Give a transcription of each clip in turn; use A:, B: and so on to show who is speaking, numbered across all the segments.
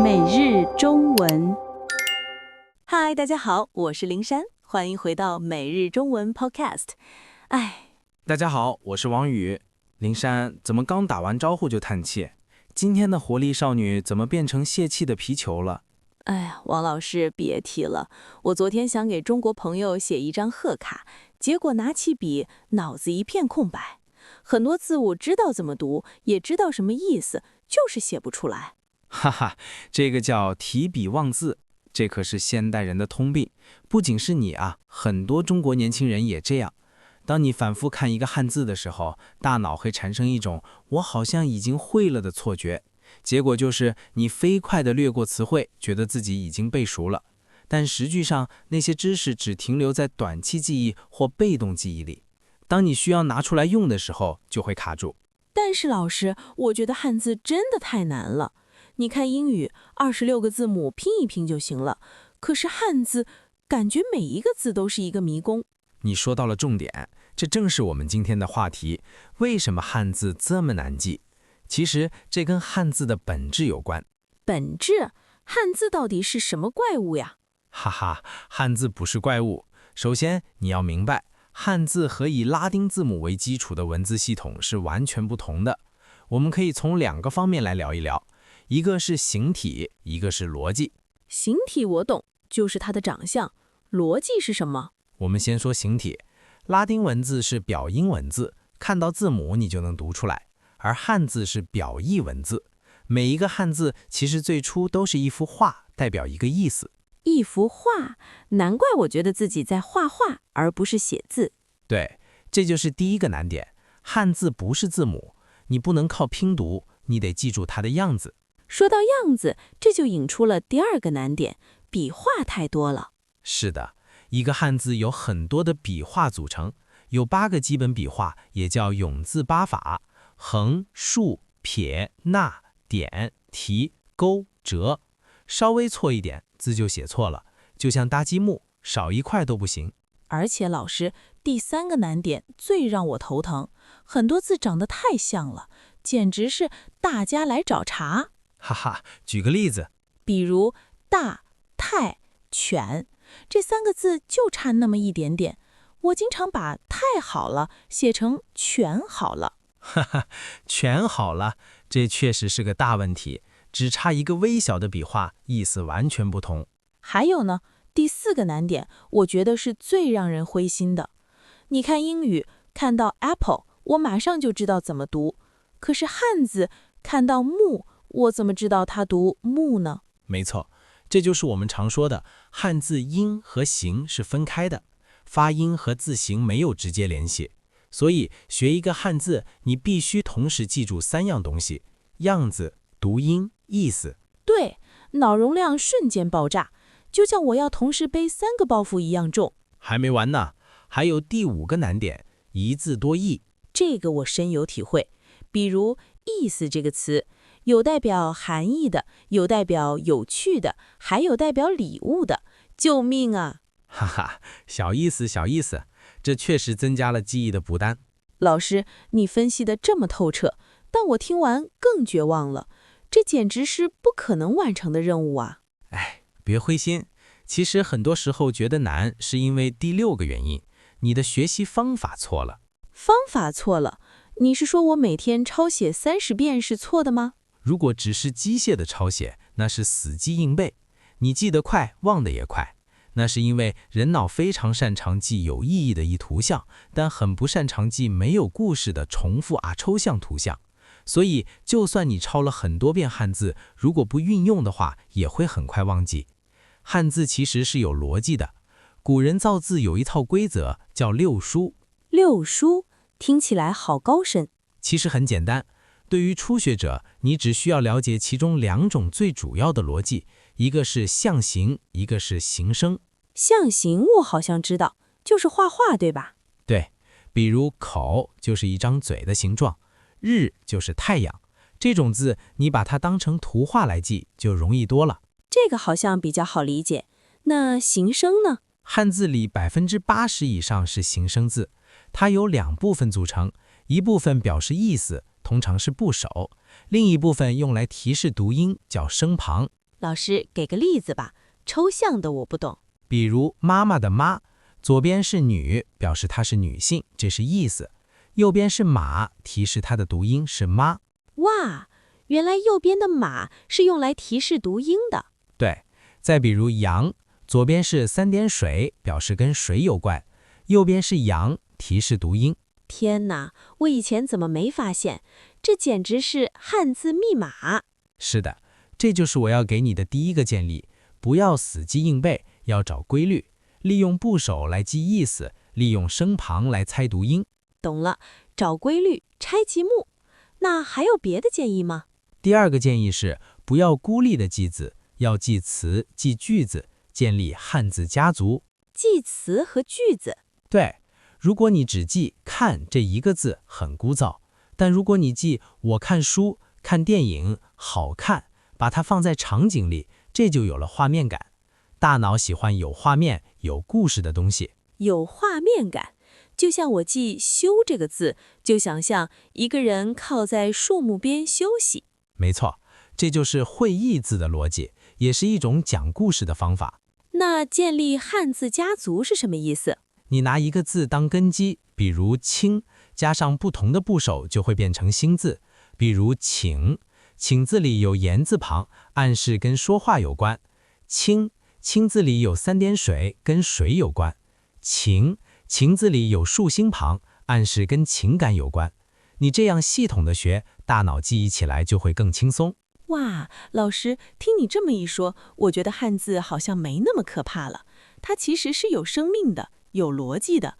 A: 每日中文。
B: 嗨，大家好，我是灵珊，欢迎回到每日中文 Podcast。
C: 大家好，我是王宇。灵珊怎么刚打完招呼就叹气？今天的活力少女怎么变成泄气的皮球了？
B: 王老师别提了，我昨天想给中国朋友写一张贺卡，结果拿起笔，脑子一片空白，很多字我知道怎么读，也知道什么意思，就是写不出来。
C: 哈哈，这个叫提笔忘字，这可是现代人的通病。不仅是你啊，很多中国年轻人也这样。当你反复看一个汉字的时候，大脑会产生一种我好像已经会了的错觉，结果就是你飞快地掠过词汇，觉得自己已经背熟了。但实际上，那些知识只停留在短期记忆或被动记忆里。当你需要拿出来用的时候，就会卡住。
B: 但是老师，我觉得汉字真的太难了。你看英语26个字母拼一拼就行了，可是汉字感觉每一个字都是一个迷宫。
C: 你说到了重点，这正是我们今天的话题，为什么汉字这么难记？其实这跟汉字的本质有关。
B: 本质？汉字到底是什么怪物呀？
C: 哈哈，汉字不是怪物。首先你要明白，汉字和以拉丁字母为基础的文字系统是完全不同的。我们可以从2个方面来聊一聊，一个是形体，一个是逻辑。
B: 形体我懂，就是它的长相。逻辑是什么？
C: 我们先说形体。拉丁文字是表音文字，看到字母你就能读出来，而汉字是表意文字。每一个汉字其实最初都是一幅画，代表一个意思。
B: 一幅画，难怪我觉得自己在画画，而不是写字。
C: 对，这就是第一个难点。汉字不是字母，你不能靠拼读，你得记住它的样子。
B: 说到样子，这就引出了第2个难点，笔画太多了。
C: 是的，一个汉字有很多的笔画组成，有8个基本笔画，也叫永字8法：横、竖、撇、捺、点、提、勾、折。稍微错一点，字就写错了，就像搭积木，少一块都不行。
B: 而且老师，第3个难点最让我头疼，很多字长得太像了，简直是大家来找茬。
C: 哈哈，举个例子，
B: 比如大、太、犬，这3个字就差那么一点点，我经常把太好了写成全好了。
C: 哈哈，全好了，这确实是个大问题，只差一个微小的笔画，意思完全不同。
B: 还有呢，第4个难点，我觉得是最让人灰心的。你看英语，看到 apple， 我马上就知道怎么读，可是汉字看到木，我怎么知道它读木呢？
C: 没错，这就是我们常说的汉字音和形是分开的，发音和字形没有直接联系。所以学一个汉字，你必须同时记住3样东西：样子、读音、意思。
B: 对，脑容量瞬间爆炸，就像我要同时背3个包袱一样重。
C: 还没完呢，还有第5个难点，一字多义。
B: 这个我深有体会。比如意思这个词，有代表含义的，有代表有趣的，还有代表礼物的。救命啊！
C: 哈哈，小意思小意思，这确实增加了记忆的负担。
B: 老师，你分析得这么透彻，但我听完更绝望了，这简直是不可能完成的任务啊！
C: 别灰心，其实很多时候觉得难，是因为第6个原因，你的学习方法错了。
B: 方法错了？你是说我每天抄写30遍是错的吗？
C: 如果只是机械的抄写，那是死记硬背，你记得快，忘得也快。那是因为人脑非常擅长记有意义的一图像，但很不擅长记没有故事的重复抽象图像。所以就算你抄了很多遍汉字，如果不运用的话，也会很快忘记。汉字其实是有逻辑的，古人造字有一套规则，叫6书。
B: 6书听起来好高深。
C: 其实很简单，对于初学者，你只需要了解其中2种最主要的逻辑，一个是象形，一个是形声。
B: 象形我好像知道，就是画画对吧？
C: 对，比如口就是一张嘴的形状，日就是太阳，这种字你把它当成图画来记就容易多了。
B: 这个好像比较好理解。那形声呢？
C: 汉字里80%以上是形声字，它由2部分组成，一部分表示意思，通常是部首，另一部分用来提示读音，叫声旁。
B: 老师给个例子吧，抽象的我不懂。
C: 比如妈妈的妈，左边是女，表示她是女性，这是意思；右边是马，提示它的读音是妈。
B: 哇，原来右边的马是用来提示读音的。
C: 对，再比如羊，左边是3点水，表示跟水有关；右边是羊，提示读音。
B: 天哪，我以前怎么没发现？这简直是汉字密码。
C: 是的，这就是我要给你的第一个建议，不要死记硬背，要找规律，利用部首来记意思，利用声旁来猜读音。
B: 懂了，找规律，拆积木。那还有别的建议吗？
C: 第二个建议是，不要孤立的记字，要记词、记句子，建立汉字家族。
B: 记词和句子。
C: 对，如果你只记看这一个字，很枯燥。但如果你记我看书、看电影，好看，把它放在场景里，这就有了画面感。大脑喜欢有画面、有故事的东西。
B: 有画面感，就像我记休这个字，就想象一个人靠在树木边休息。
C: 没错，这就是会意字的逻辑，也是一种讲故事的方法。
B: 那建立汉字家族是什么意思？
C: 你拿一个字当根基，比如青，加上不同的部首就会变成新字。比如请，请字里有言字旁，暗示跟说话有关；清，清字里有3点水，跟水有关；情，情字里有竖心旁，暗示跟情感有关。你这样系统的学，大脑记忆起来就会更轻松。
B: 哇，老师，听你这么一说，我觉得汉字好像没那么可怕了，它其实是有生命的，有逻辑的。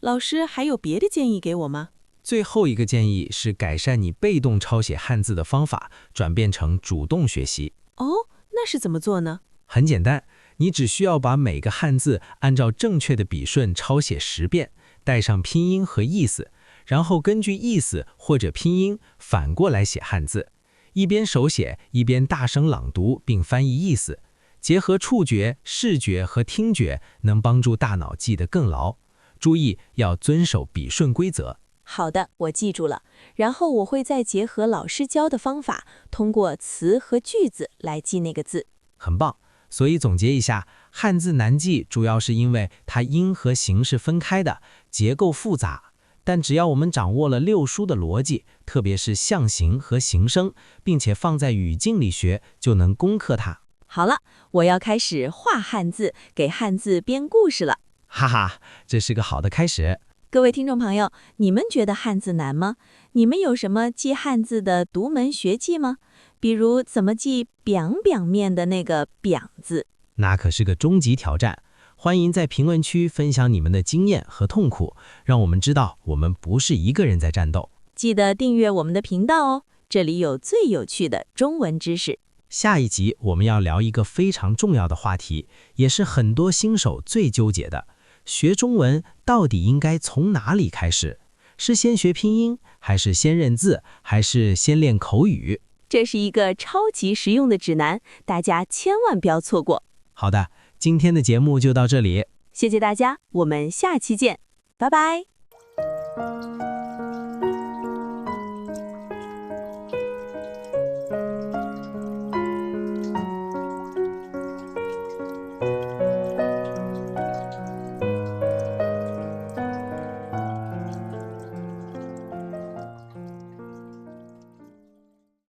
B: 老师还有别的建议给我吗？
C: 最后一个建议是改善你被动抄写汉字的方法，转变成主动学习。
B: 哦，那是怎么做呢？
C: 很简单，你只需要把每个汉字按照正确的笔顺抄写10遍，带上拼音和意思，然后根据意思或者拼音反过来写汉字，一边手写一边大声朗读并翻译意思，结合触觉、视觉和听觉，能帮助大脑记得更牢。注意要遵守笔顺规则。
B: 好的，我记住了。然后我会再结合老师教的方法，通过词和句子来记那个字。
C: 很棒。所以总结一下，汉字难记主要是因为它音和形是分开的，结构复杂。但只要我们掌握了6书的逻辑，特别是象形和形声，并且放在语境里学，就能攻克它。
B: 好了，我要开始画汉字，给汉字编故事了。
C: 哈哈，这是个好的开始。
B: 各位听众朋友，你们觉得汉字难吗？你们有什么记汉字的独门绝技吗？比如怎么记表面的那个表字？
C: 那可是个终极挑战。欢迎在评论区分享你们的经验和痛苦，让我们知道我们不是一个人在战斗。
B: 记得订阅我们的频道哦，这里有最有趣的中文知识。
C: 下一集我们要聊一个非常重要的话题，也是很多新手最纠结的。学中文到底应该从哪里开始？是先学拼音，还是先认字，还是先练口语？
B: 这是一个超级实用的指南，大家千万不要错过。
C: 好的，今天的节目就到这里。
B: 谢谢大家，我们下期见，拜拜。